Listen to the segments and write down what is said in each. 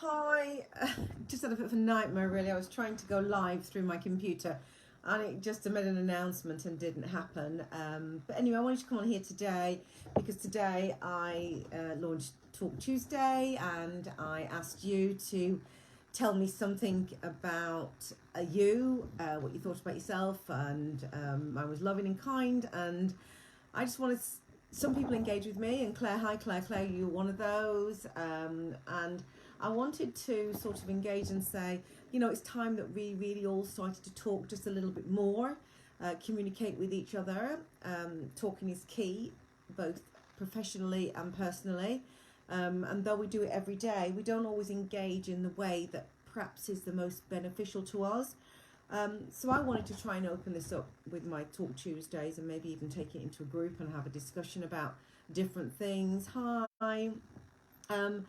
Hi, just had a bit of a nightmare really. I was trying to go live through my computer and it just made an announcement and didn't happen. But anyway, I wanted to come on here today because today I launched Talk Tuesday and I asked you to tell me something about you, what you thought about yourself, and I was loving and kind, and I just wanted some people engage with me, and Claire, hi Claire, you're one of those, and I wanted to sort of engage and say, it's time that we really all started to talk just a little bit more, communicate with each other. Talking is key, both professionally and personally. And though we do it every day, we don't always engage in the way that perhaps is the most beneficial to us. So I wanted to try and open this up with my Talk Tuesdays and maybe even take it into a group and have a discussion about different things. Hi. Um,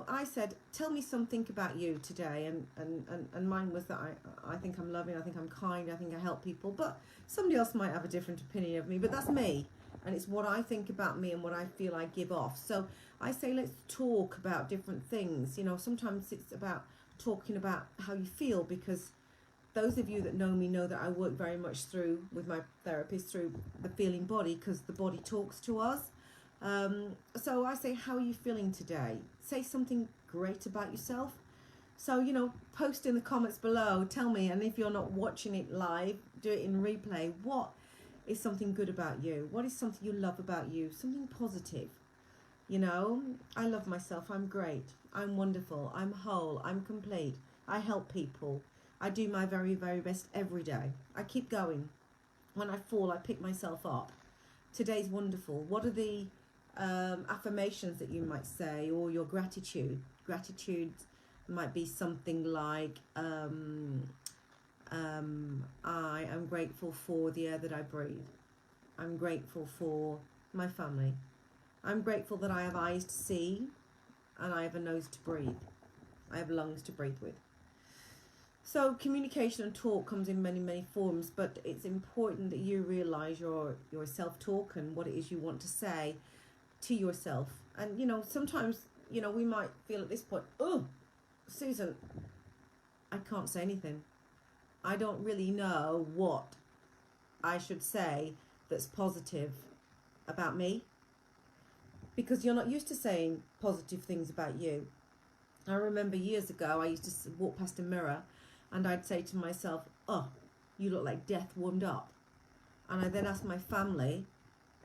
I said, tell me something about you today. And mine was that I think I'm loving, I think I'm kind, I think I help people. But somebody else might have a different opinion of me, but that's me. And it's what I think about me and what I feel I give off. So I say, let's talk about different things. Sometimes it's about talking about how you feel, because those of you that know me know that I work very much through with my therapist through the feeling body, because the body talks to us. So I say, how are you feeling today? Say something great about yourself. So, post in the comments below, tell me, and if you're not watching it live, do it in replay. What is something good about you? What is something you love about you? Something positive. I love myself. I'm great. I'm wonderful. I'm whole. I'm complete. I help people. I do my very, very best every day. I keep going. When I fall, I pick myself up. Today's wonderful. What are the affirmations that you might say, or your gratitude? Gratitude might be something like, I am grateful for the air that I breathe. I'm grateful for my family. I'm grateful that I have eyes to see and I have a nose to breathe. I have lungs to breathe with. So communication and talk comes in many, many forms, but it's important that you realise your self-talk and what it is you want to say to yourself. And, sometimes, we might feel at this point, oh, Susan, I can't say anything. I don't really know what I should say that's positive about me, because you're not used to saying positive things about you. I remember years ago, I used to walk past a mirror and I'd say to myself, oh, you look like death warmed up. And I then asked my family,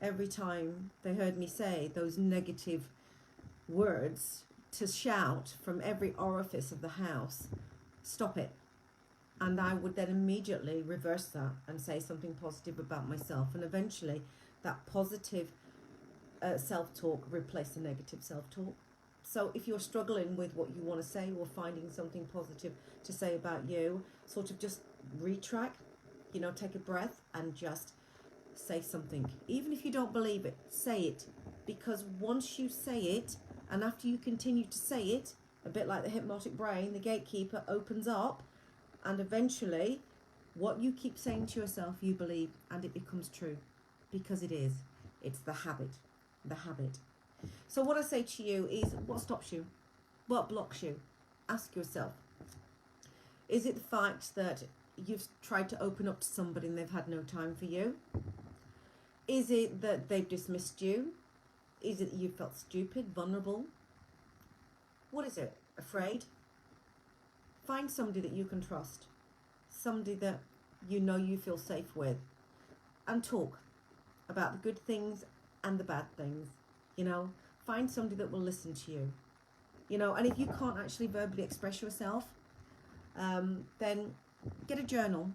every time they heard me say those negative words, to shout from every orifice of the house, stop it. And I would then immediately reverse that and say something positive about myself. And eventually that positive self-talk replaced the negative self-talk. So if you're struggling with what you want to say, or finding something positive to say about you, sort of just retrack, take a breath and just say something. Even if you don't believe it, say it. Because once you say it, and after you continue to say it, a bit like the hypnotic brain, the gatekeeper opens up, and eventually what you keep saying to yourself, you believe, and it becomes true. Because it is. It's the habit. The habit. So what I say to you is, what stops you? What blocks you? Ask yourself. Is it the fact that you've tried to open up to somebody and they've had no time for you? Is it that they've dismissed you? Is it that you felt stupid, vulnerable? What is it? Afraid? Find somebody that you can trust. Somebody that you feel safe with. And talk about the good things and the bad things. Find somebody that will listen to you. And if you can't actually verbally express yourself, then get a journal.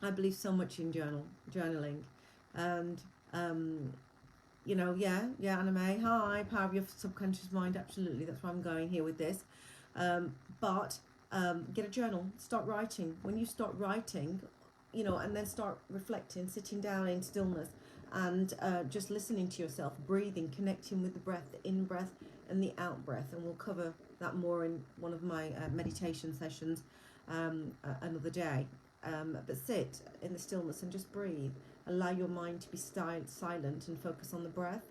I believe so much in journaling. And, anime, hi, power of your subconscious mind, absolutely, that's where I'm going here with this. But get a journal, start writing. When you start writing, and then start reflecting, sitting down in stillness, and just listening to yourself, breathing, connecting with the breath, the in-breath and the out-breath. And we'll cover that more in one of my meditation sessions another day. But sit in the stillness and just breathe. Allow your mind to be silent and focus on the breath.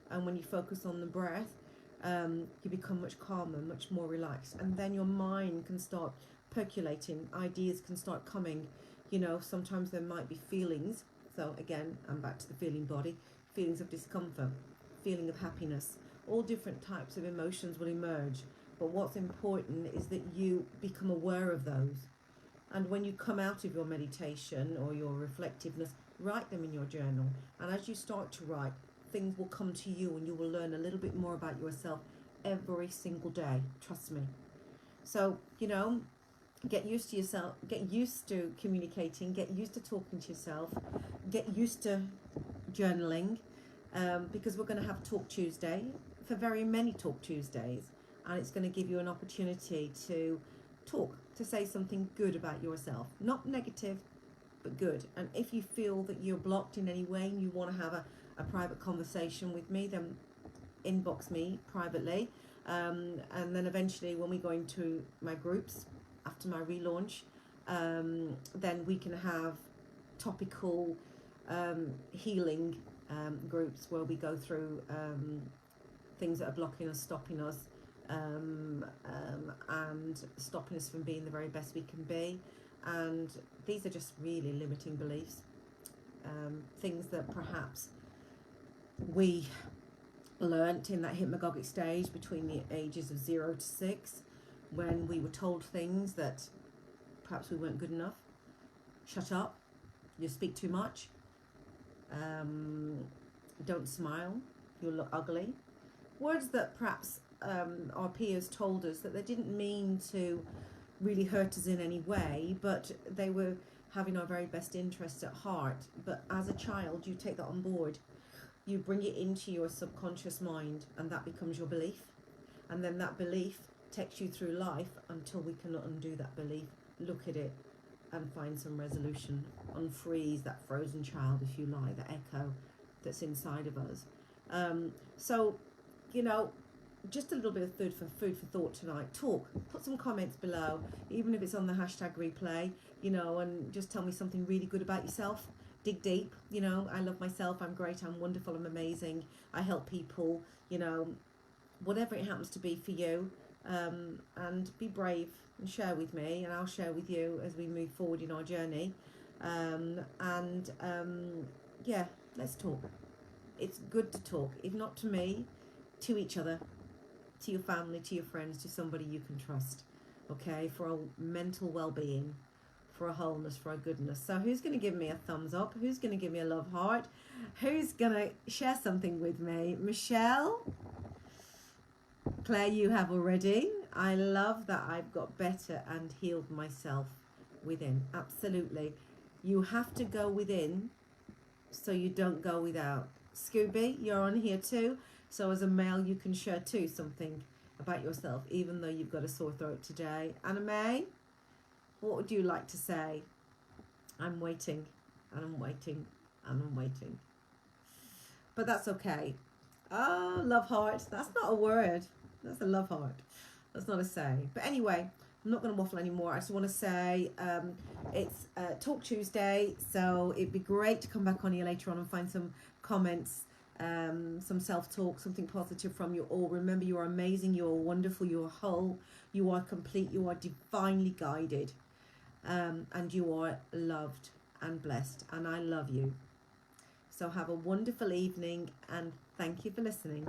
And when you focus on the breath, you become much calmer, much more relaxed, and then your mind can start percolating, ideas can start coming. You know, sometimes there might be feelings. So again, I'm back to the feeling body. Feelings of discomfort, feeling of happiness, all different types of emotions will emerge. But what's important is that you become aware of those. And when you come out of your meditation or your reflectiveness, write them in your journal. And as you start to write, things will come to you and you will learn a little bit more about yourself every single day. Trust me. So, you know, get used to yourself, get used to communicating, get used to talking to yourself, get used to journaling, because we're going to have Talk Tuesday for very many Talk Tuesdays, and it's going to give you an opportunity to talk, to say something good about yourself, not negative but good. And if you feel that you're blocked in any way and you want to have a private conversation with me, then inbox me privately, and then eventually when we go into my groups after my relaunch, then we can have topical healing groups where we go through things that are blocking us, stopping us, and stopping us from being the very best we can be. And these are just really limiting beliefs, things that perhaps we learnt in that hypnagogic stage between the ages of 0 to 6, when we were told things that perhaps we weren't good enough. Shut up, you speak too much, don't smile, you'll look ugly. Words that perhaps our peers told us that they didn't mean to really hurt us in any way, but they were having our very best interests at heart. But as a child, you take that on board, you bring it into your subconscious mind, and that becomes your belief. And then that belief takes you through life until we cannot undo that belief, look at it and find some resolution, unfreeze that frozen child, if you like, the echo that's inside of us. So, you know, just a little bit of food for thought tonight. Talk, put some comments below, even if it's on the hashtag replay, you know, and just tell me something really good about yourself. Dig deep, you know, I love myself, I'm great, I'm wonderful, I'm amazing, I help people, you know, whatever it happens to be for you, and be brave and share with me, and I'll share with you as we move forward in our journey. Yeah, let's talk. It's good to talk, if not to me, to each other, to your family, to your friends, to somebody you can trust, okay, for our mental well-being, for a wholeness, for a goodness. So who's going to give me a thumbs up? Who's going to give me a love heart? Who's going to share something with me? Michelle? Claire, you have already. I love that I've got better and healed myself within. Absolutely. You have to go within so you don't go without. Scooby, you're on here too. So as a male, you can share too something about yourself, even though you've got a sore throat today. Anna May, what would you like to say? I'm waiting, and I'm waiting, and I'm waiting. But that's okay. Oh, love heart. That's not a word. That's a love heart. That's not a say. But anyway, I'm not going to waffle anymore. I just want to say it's Talk Tuesday, so it'd be great to come back on here later on and find some comments, some self-talk, something positive from you all. Remember, you are amazing, you are wonderful, you are whole, you are complete, you are divinely guided, and you are loved and blessed, and I love you. So have a wonderful evening, and thank you for listening.